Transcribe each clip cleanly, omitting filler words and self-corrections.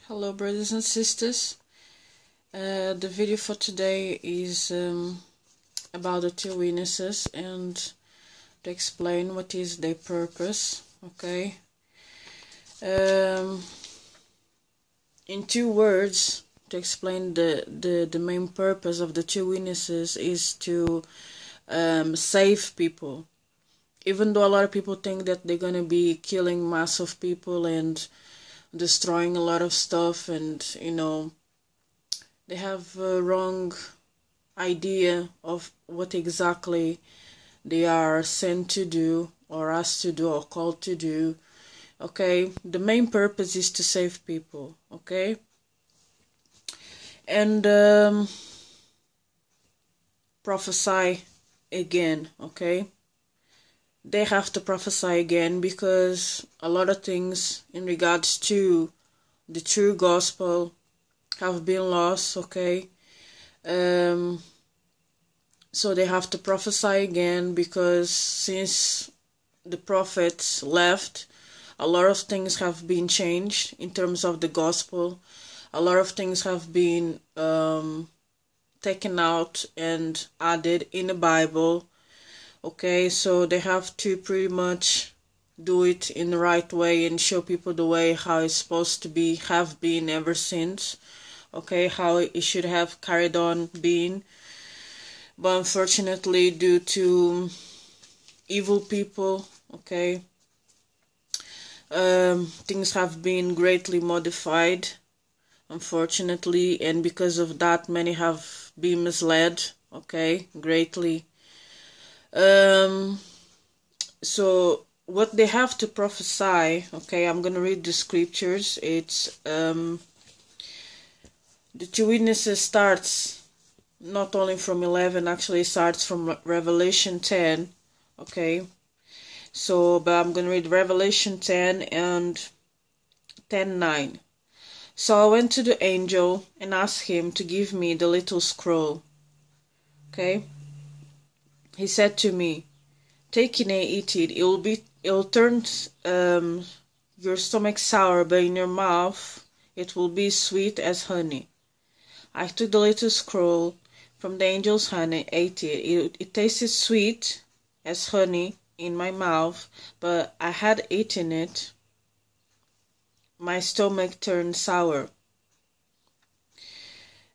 Hello brothers and sisters. The video for today is about the two witnesses and to explain what is their purpose. Okay. In two words, to explain the main purpose of the two witnesses is to save people. Even though a lot of people think that they're gonna be killing mass of people and destroying a lot of stuff, and they have a wrong idea of what exactly they are sent to do or asked to do or called to do. Okay, the main purpose is to save people. Okay, and prophesy again. Okay, they have to prophesy again because a lot of things in regards to the true gospel have been lost. Okay, so they have to prophesy again because since the prophets left, a lot of things have been changed in terms of the gospel. A lot of things have been taken out and added in the Bible. Okay, so they have to pretty much do it in the right way and show people the way how it's supposed to be, have been ever since. Okay, how it should have carried on being. But unfortunately, due to evil people, okay, things have been greatly modified, unfortunately, and because of that, many have been misled, okay, greatly. So what they have to prophesy, okay, I'm gonna read the scriptures. It's the two witnesses starts not only from 11, actually starts from Revelation 10. Okay, so but I'm gonna read Revelation 10 and 10:9. So I went to the angel and asked him to give me the little scroll. Okay, he said to me, "Take it and eat it. It'll turn your stomach sour, but in your mouth it will be sweet as honey." I took the little scroll from the angel's hand and ate it. It tasted sweet as honey in my mouth, but I had eaten it. My stomach turned sour.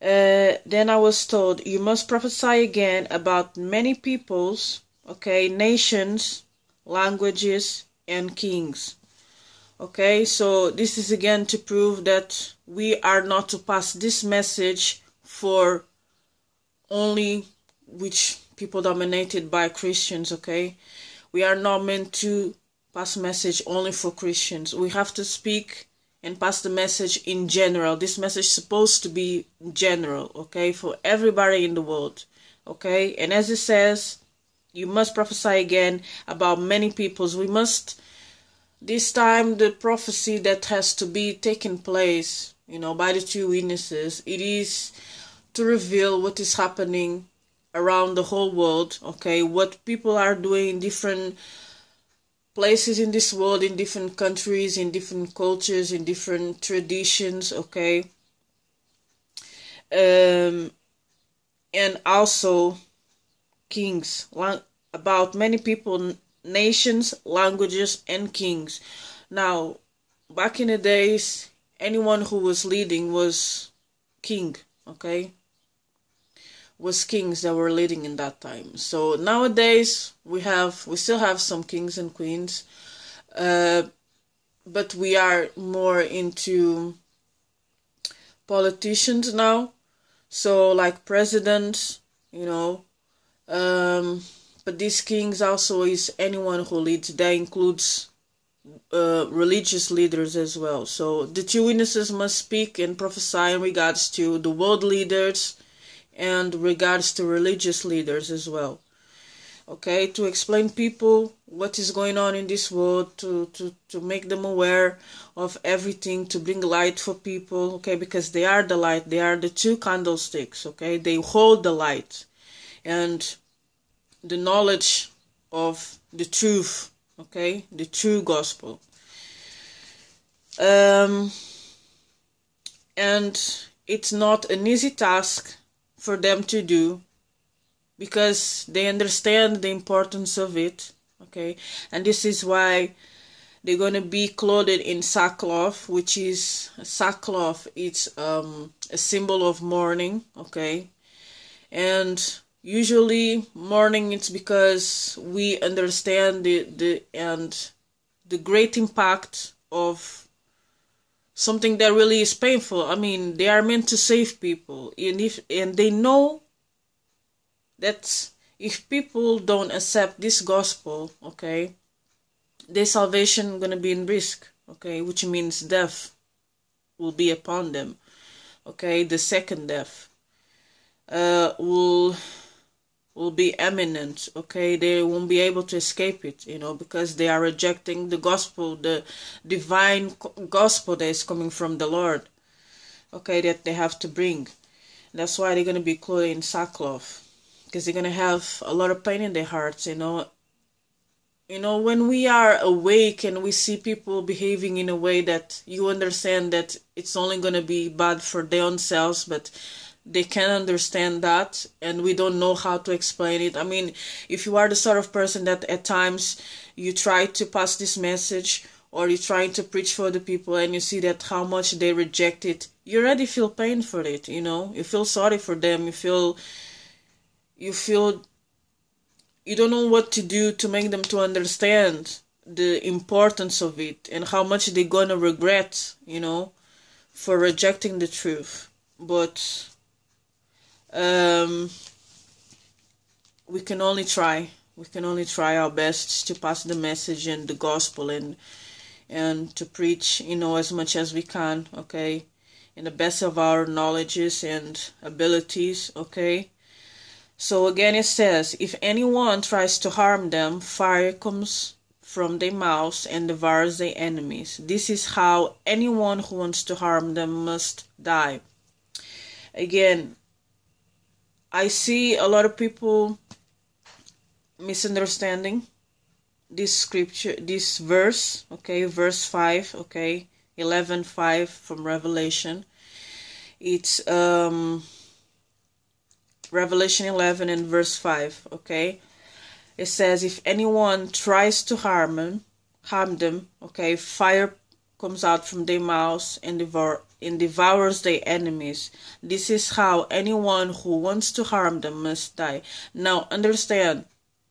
Then I was told, "You must prophesy again about many peoples, okay, nations, languages, and kings." Okay, so this is again to prove that we are not to pass this message for only which people dominated by Christians. Okay, we are not meant to pass message only for Christians. We have to speak and pass the message in general. This message is supposed to be general, okay, for everybody in the world. Okay, and as it says, you must prophesy again about many peoples. We must, this time the prophecy that has to be taken place, by the two witnesses, it is to reveal what is happening around the whole world. Okay, what people are doing in different places in this world, in different countries, in different cultures, in different traditions. Okay, and also kings, about many people, nations, languages, and kings. Now, back in the days, anyone who was leading was king. Okay, was kings that were leading in that time. So nowadays we still have some kings and queens, but we are more into politicians now. So like presidents, but these kings also is anyone who leads. That includes religious leaders as well. So the two witnesses must speak and prophesy in regards to the world leaders and regards to religious leaders as well. Okay, to explain people what is going on in this world, to make them aware of everything, to bring light for people. Okay, because they are the light. They are the two candlesticks. Okay, they hold the light and the knowledge of the truth. Okay, the true gospel. And it's not an easy task for them to do, because they understand the importance of it, okay? And this is why they're going to be clothed in sackcloth, which is sackcloth. It's a symbol of mourning, okay? And usually mourning, it's because we understand the great impact of something that really is painful. I mean, they are meant to save people, and they know that if people don't accept this gospel, okay, their salvation gonna be in risk, okay, which means death will be upon them, okay. The second death will be imminent, okay. They won't be able to escape it, because they are rejecting the gospel, the divine gospel that is coming from the Lord, okay, that they have to bring. That's why they're gonna be clothed in sackcloth, because they're gonna have a lot of pain in their hearts, when we are awake and we see people behaving in a way that you understand that it's only gonna be bad for their own selves, but they can't understand that, and we don't know how to explain it. I mean, if you are the sort of person that at times you try to pass this message, or you're trying to preach for the people, and you see that how much they reject it, you already feel pain for it, you feel sorry for them, you feel you don't know what to do to make them to understand the importance of it and how much they're gonna regret, for rejecting the truth. But we can only try our best to pass the message and the gospel, and to preach, as much as we can, okay, in the best of our knowledges and abilities, okay. So again it says, if anyone tries to harm them, fire comes from their mouths and devours their enemies. This is how anyone who wants to harm them must die. Again, I see a lot of people misunderstanding this scripture, this verse, okay, verse 5, okay, 11:5 from Revelation. It's Revelation 11 and verse 5, okay. It says, if anyone tries to harm them, okay, fire comes out from their mouths and devours their enemies. This is how anyone who wants to harm them must die. Now understand,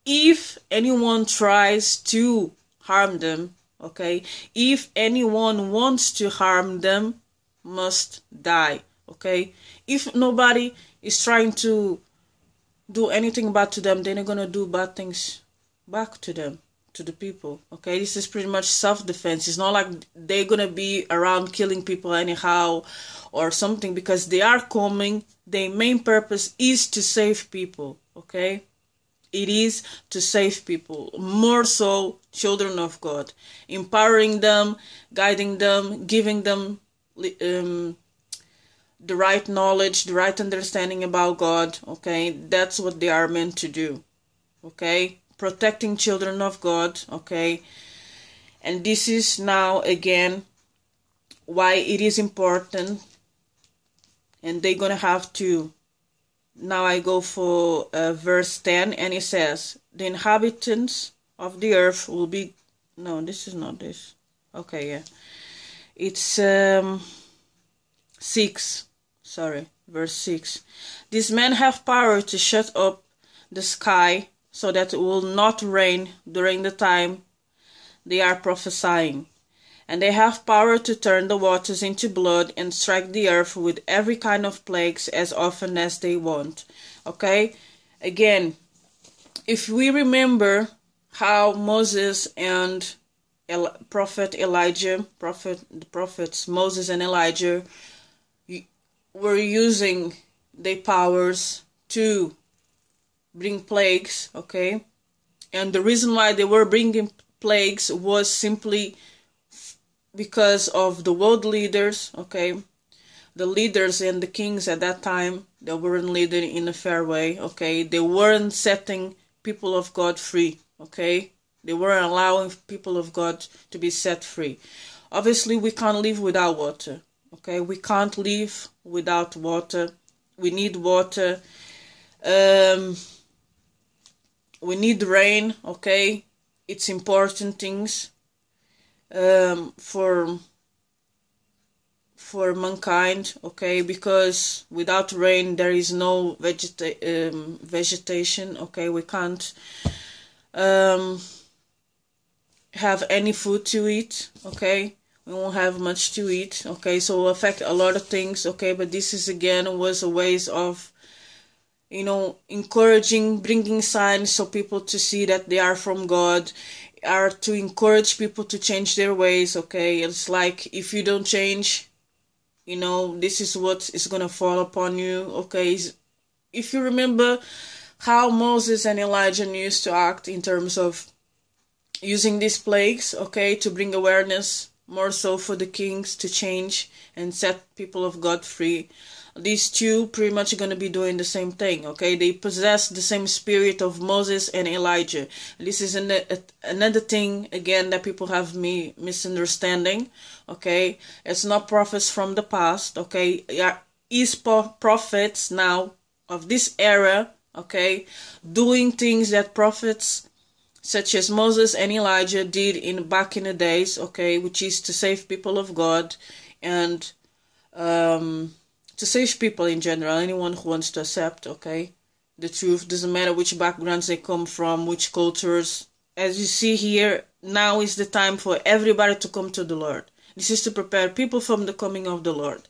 if anyone tries to harm them, okay, if anyone wants to harm them, must die, okay. If nobody is trying to do anything bad to them, they're not gonna do bad things back to them, to the people, okay. This is pretty much self-defense. It's not like they're gonna be around killing people anyhow or something, because they are coming. Their main purpose is to save people, okay. It is to save people, more so children of God, empowering them, guiding them, giving them the right knowledge, the right understanding about God, okay. That's what they are meant to do, okay. Protecting children of God, okay. And this is now again why it is important, and they're gonna have to. Now I go for verse 10, and it says, the inhabitants of the earth will be, no, this is not this, okay, yeah, it's 6, sorry, verse 6. These men have power to shut up the sky so that it will not rain during the time they are prophesying. And they have power to turn the waters into blood and strike the earth with every kind of plagues as often as they want. Okay? Again, if we remember how Moses and the prophets Moses and Elijah were using their powers to bring plagues, okay? And the reason why they were bringing plagues was simply because of the world leaders, okay? The leaders and the kings at that time, they weren't leading in a fair way, okay? They weren't setting people of God free, okay? They weren't allowing people of God to be set free. Obviously, we can't live without water. Okay, we can't live without water. We need water. We need rain. Okay, it's important things for mankind. Okay, because without rain there is no vegetation. Okay, we can't have any food to eat. Okay, we won't have much to eat. Okay, so it will affect a lot of things. Okay, but this is again was a ways of, you know, encouraging, bringing signs so people to see that they are from God, are to encourage people to change their ways. Okay, it's like if you don't change, you know, this is what is gonna fall upon you. Okay, if you remember how Moses and Elijah used to act in terms of using these plagues, okay, to bring awareness more so for the kings to change and set people of God free. These two pretty much going to be doing the same thing. Okay, they possess the same spirit of Moses and Elijah. This is another thing again that people have misunderstanding. Okay, it's not prophets from the past. Okay, is prophets now of this era. Okay, doing things that prophets such as Moses and Elijah did back in the days. Okay, which is to save people of God and to save people in general, anyone who wants to accept, okay, the truth. Doesn't matter which backgrounds they come from, which cultures. As you see here, now is the time for everybody to come to the Lord. This is to prepare people from the coming of the Lord.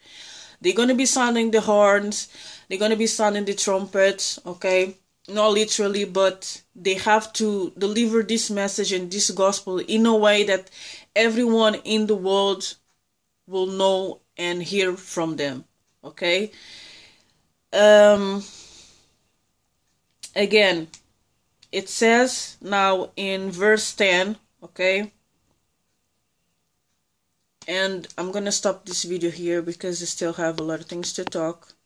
They're going to be sounding the horns. They're going to be sounding the trumpets, okay? Not literally, but they have to deliver this message and this gospel in a way that everyone in the world will know and hear from them. Okay, again, it says now in verse 10, okay, and I'm gonna stop this video here because I still have a lot of things to talk.